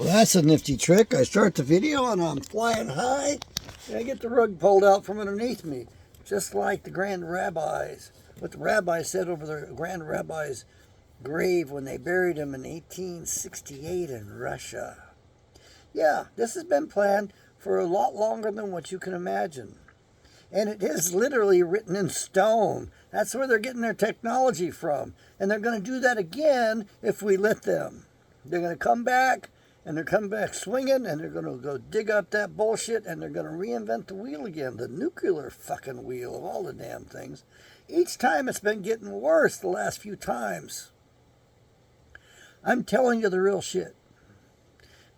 Well, that's a nifty trick. I start the video and I'm flying high, and I get the rug pulled out from underneath me, just like the grand rabbis. What the rabbi said over the grand rabbi's grave when they buried him in 1868 in Russia. Yeah, this has been planned for a lot longer than what you can imagine. And it is literally written in stone. That's where they're getting their technology from. And they're going to do that again if we let them. They're going to come back, and they're coming back swinging, and they're going to go dig up that bullshit, and they're going to reinvent the wheel again, the nuclear fucking wheel of all the damn things. Each time it's been getting worse the last few times. I'm telling you the real shit.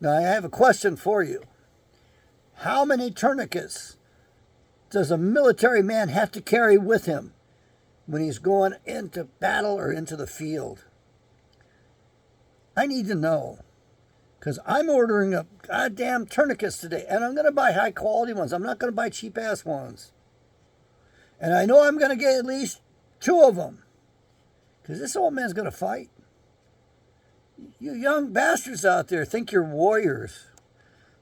Now, I have a question for you. How many tourniquets does a military man have to carry with him when he's going into battle or into the field? I need to know, because I'm ordering up goddamn tourniquets today, and I'm going to buy high quality ones. I'm not going to buy cheap ass ones. And I know I'm going to get at least 2 of them, because this old man's going to fight. You young bastards out there think you're warriors.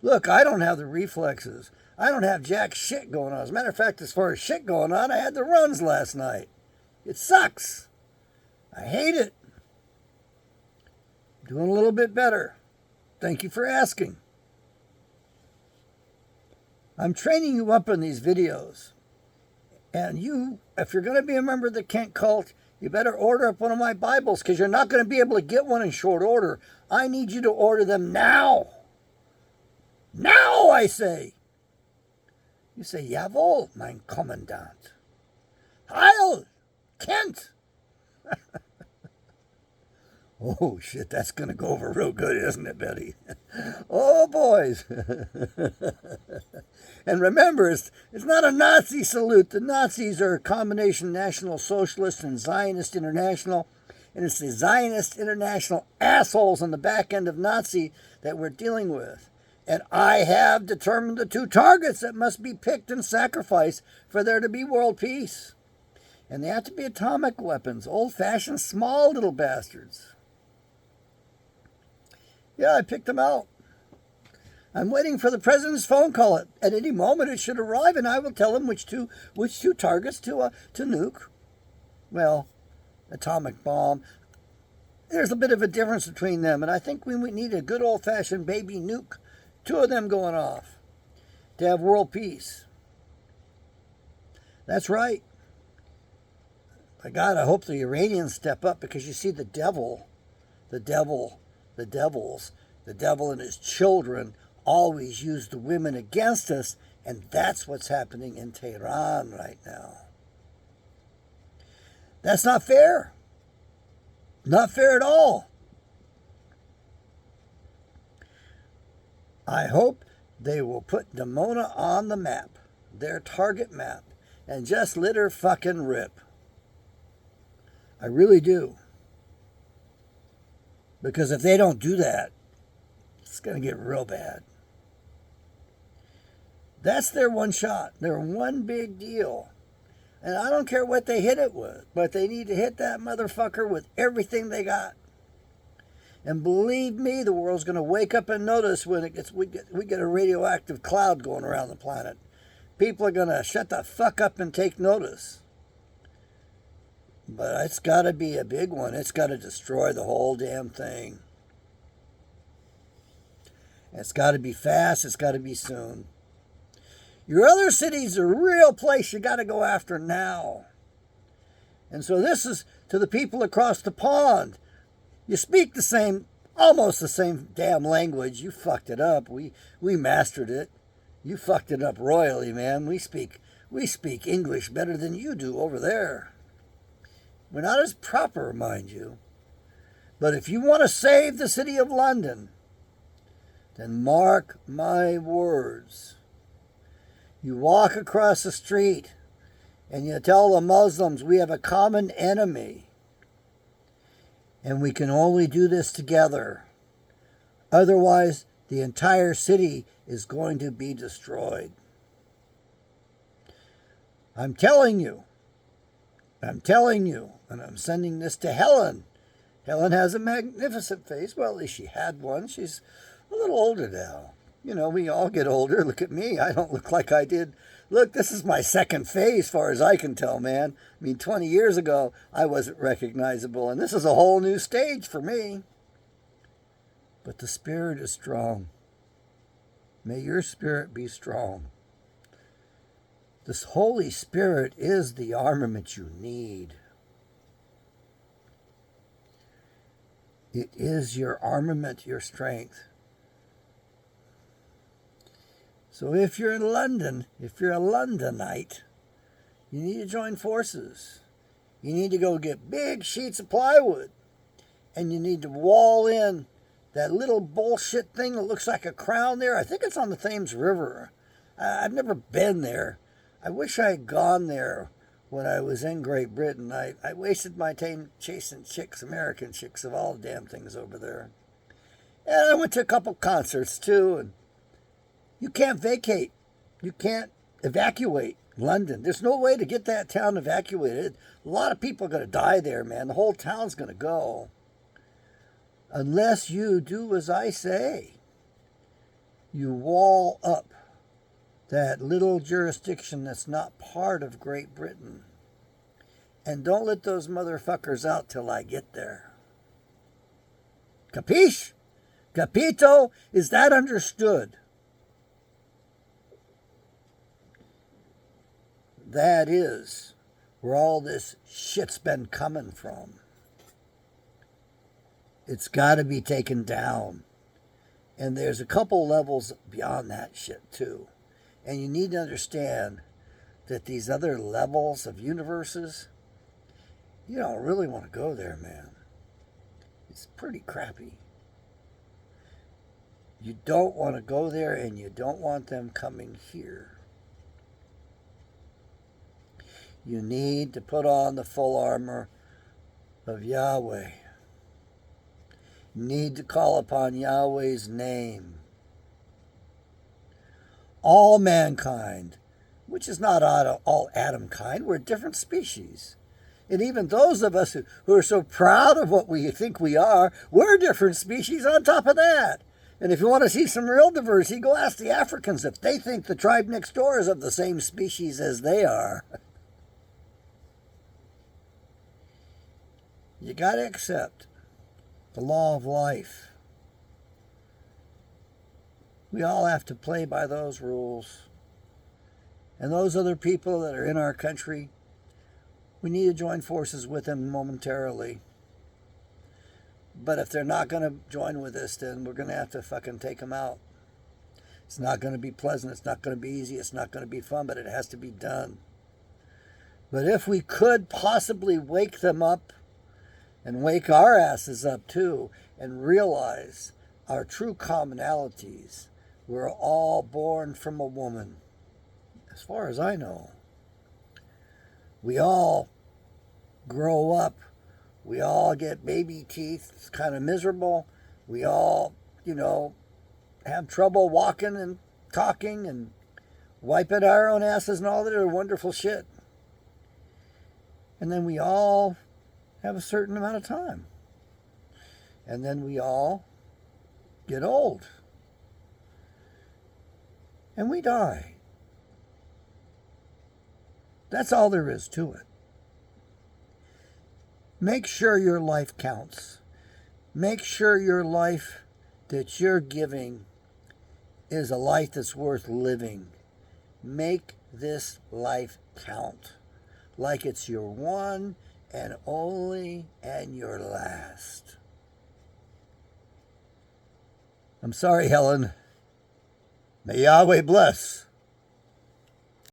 Look, I don't have the reflexes. I don't have jack shit going on. As a matter of fact, as far as shit going on, I had the runs last night. It sucks. I hate it. Doing a little bit better. Thank you for asking. I'm training you up in these videos. And you, if you're going to be a member of the Kent cult, you better order up one of my Bibles, because you're not going to be able to get one in short order. I need you to order them now. Now, I say. You say, jawohl, mein Kommandant. Heil, Kent. Oh, shit, that's going to go over real good, isn't it, Betty? Oh, boys. And remember, it's not a Nazi salute. The Nazis are a combination National Socialist and Zionist International. And it's the Zionist International assholes on the back end of Nazi that we're dealing with. And I have determined the 2 targets that must be picked and sacrificed for there to be world peace. And they have to be atomic weapons, old-fashioned small little bastards. Yeah, I picked them out. I'm waiting for the president's phone call. At any moment it should arrive, and I will tell him which two targets to nuke. Well, atomic bomb. There's a bit of a difference between them, and I think we need a good old-fashioned baby nuke. 2 of them going off to have world peace. That's right. By God, I hope the Iranians step up, because you see the devil and his children always use the women against us, and that's what's happening in Tehran right now. That's not fair. Not fair at all. I hope they will put Dimona on the map, their target map, and just let her fucking rip. I really do. Because if they don't do that, it's going to get real bad. That's their one shot. Their one big deal. And I don't care what they hit it with, but they need to hit that motherfucker with everything they got. And believe me, the world's going to wake up and notice when we get a radioactive cloud going around the planet. People are going to shut the fuck up and take notice. But it's got to be a big one. It's got to destroy the whole damn thing. It's got to be fast. It's got to be soon. Your other city's a real place you got to go after now. And so this is to the people across the pond. You speak almost the same damn language. You fucked it up. We mastered it. You fucked it up royally, man. We speak English better than you do over there. We're not as proper, mind you. But if you want to save the city of London, then mark my words. You walk across the street and you tell the Muslims we have a common enemy. And we can only do this together. Otherwise, the entire city is going to be destroyed. I'm telling you, and I'm sending this to Helen. Helen has a magnificent face. Well, at least she had one. She's a little older now. You know, we all get older. Look at me. I don't look like I did. Look, this is my second phase, as far as I can tell, man. I mean, 20 years ago, I wasn't recognizable, and this is a whole new stage for me. But the spirit is strong. May your spirit be strong. This Holy Spirit is the armament you need. It is your armament, your strength. So if you're in London, if you're a Londonite, you need to join forces. You need to go get big sheets of plywood. And you need to wall in that little bullshit thing that looks like a crown there. I think it's on the Thames River. I've never been there. I wish I had gone there when I was in Great Britain. I wasted my time chasing chicks, American chicks, of all the damn things over there. And I went to a couple concerts too. And you can't vacate. You can't evacuate London. There's no way to get that town evacuated. A lot of people are going to die there, man. The whole town's going to go. Unless you do as I say. You wall up that little jurisdiction that's not part of Great Britain. And don't let those motherfuckers out till I get there. Capiche? Capito? Is that understood? That is where all this shit's been coming from. It's got to be taken down. And there's a couple levels beyond that shit too. And you need to understand that these other levels of universes, you don't really want to go there, man. It's pretty crappy. You don't want to go there, and you don't want them coming here. You need to put on the full armor of Yahweh. You need to call upon Yahweh's name. All mankind, which is not all Adam kind, we're a different species. And even those of us who are so proud of what we think we are, we're a different species on top of that. And if you want to see some real diversity, go ask the Africans if they think the tribe next door is of the same species as they are. You got to accept the law of life. We all have to play by those rules. And those other people that are in our country, we need to join forces with them momentarily. But if they're not going to join with us, then we're going to have to fucking take them out. It's not going to be pleasant. It's not going to be easy. It's not going to be fun, but it has to be done. But if we could possibly wake them up and wake our asses up too and realize our true commonalities, we're all born from a woman, as far as I know. We all grow up. We all get baby teeth. It's kind of miserable. We all, have trouble walking and talking and wiping our own asses and all that other wonderful shit. And then we all have a certain amount of time. And then we all get old. And we die. That's all there is to it. Make sure your life counts. Make sure your life that you're giving is a life that's worth living. Make this life count. Like it's your one and only and your last. I'm sorry, Helen. May Yahweh bless.